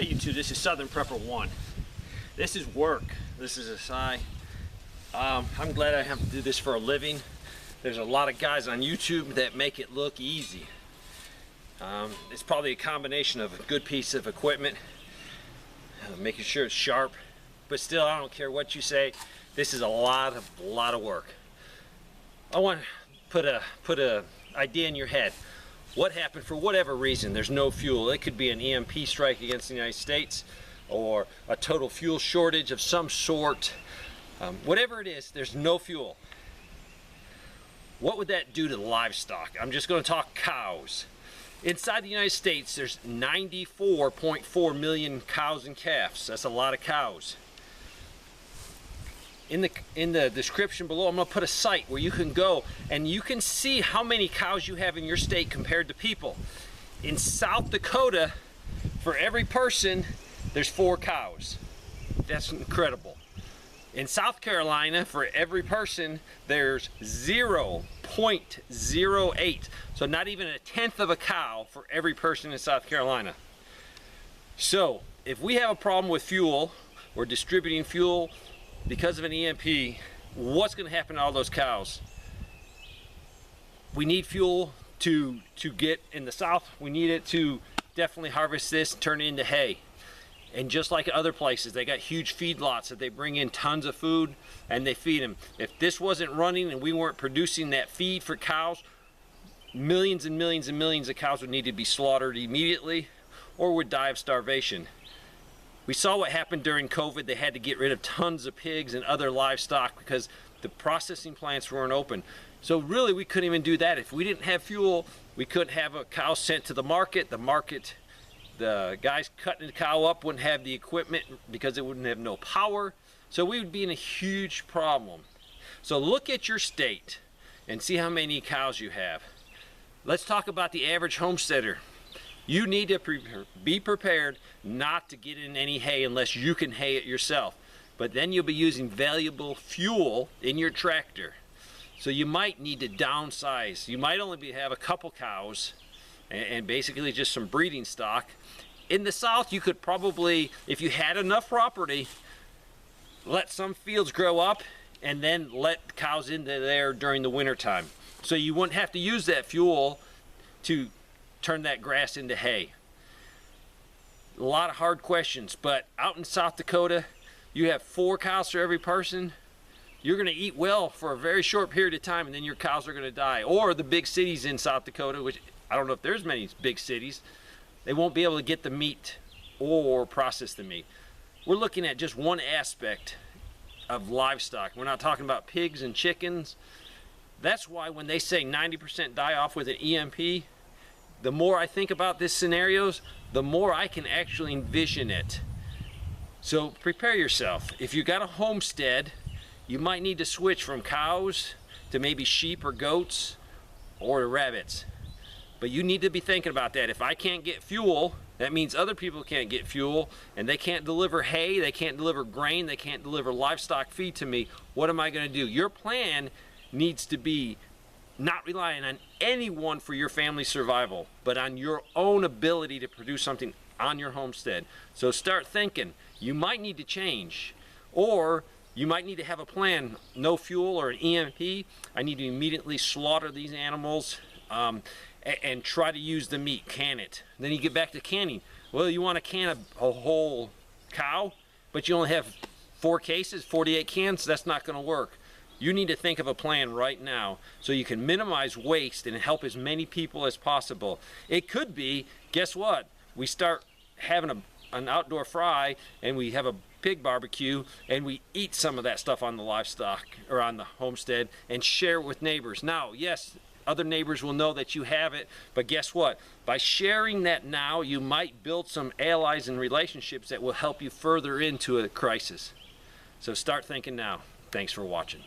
Hey YouTube, this is Southern Prepper 1. This is work. This is a sigh. I'm glad I have to do this for a living. There's a lot of guys on YouTube that make it look easy. It's probably a combination of a good piece of equipment, making sure it's sharp, but still I don't care what you say. This is a lot of work. I want to put a idea in your head. What happened for whatever reason? There's no fuel. It could be an EMP strike against the United States or a total fuel shortage of some sort. Whatever it is, there's no fuel. What would that do to the livestock? I'm just going to talk cows. Inside the United States, there's 94.4 million cows and calves. That's a lot of cows. In the description below, I'm going to put a site where you can go and you can see how many cows you have in your state compared to people. In South Dakota, for every person, there's 4 cows. That's incredible. In South Carolina, for every person, there's 0.08. So not even a tenth of a cow for every person in South Carolina. So if we have a problem with fuel, or distributing fuel, because of an EMP, what's going to happen to all those cows? We need fuel to get in the south. We need it to definitely harvest this and turn it into hay. And just like other places, they got huge feedlots that they bring in tons of food and they feed them. If this wasn't running and we weren't producing that feed for cows, millions and millions and millions of cows would need to be slaughtered immediately or would die of starvation. We saw what happened during COVID. They had to get rid of tons of pigs and other livestock because the processing plants weren't open. So really we couldn't even do that. If we didn't have fuel, we couldn't have a cow sent to the market. The guys cutting the cow up wouldn't have the equipment because it wouldn't have no power. So we would be in a huge problem. So look at your state and see how many cows you have. Let's talk about the average homesteader. You need to be prepared not to get in any hay unless you can hay it yourself. But then you'll be using valuable fuel in your tractor. So you might need to downsize. You might only have a couple cows and basically just some breeding stock. In the south, you could probably, if you had enough property, let some fields grow up and then let cows into there during the winter time. So you wouldn't have to use that fuel to turn that grass into hay. A lot of hard questions, but out in South Dakota, you have 4 cows for every person. You're going to eat well for a very short period of time and then your cows are going to die. Or the big cities in South Dakota, which I don't know if there's many big cities, they won't be able to get the meat or process the meat. We're looking at just one aspect of livestock. We're not talking about pigs and chickens. That's why when they say 90% die off with an EMP, the more I think about these scenarios, the more I can actually envision it. So prepare yourself. If you got a homestead, you might need to switch from cows to maybe sheep or goats or rabbits. But you need to be thinking about that. If I can't get fuel, that means other people can't get fuel and they can't deliver hay, they can't deliver grain, they can't deliver livestock feed to me. What am I going to do? Your plan needs to be not relying on anyone for your family's survival, but on your own ability to produce something on your homestead. So start thinking. You might need to change, or you might need to have a plan. No fuel or an EMP, I need to immediately slaughter these animals and try to use the meat, can it. Then you get back to canning. Well, you want to can a whole cow, but you only have 4 cases, 48 cans, that's not going to work. You need to think of a plan right now so you can minimize waste and help as many people as possible. It could be, guess what? We start having an outdoor fry and we have a pig barbecue and we eat some of that stuff on the livestock or on the homestead and share it with neighbors. Now, yes, other neighbors will know that you have it, but guess what? By sharing that now, you might build some allies and relationships that will help you further into a crisis. So start thinking now. Thanks for watching.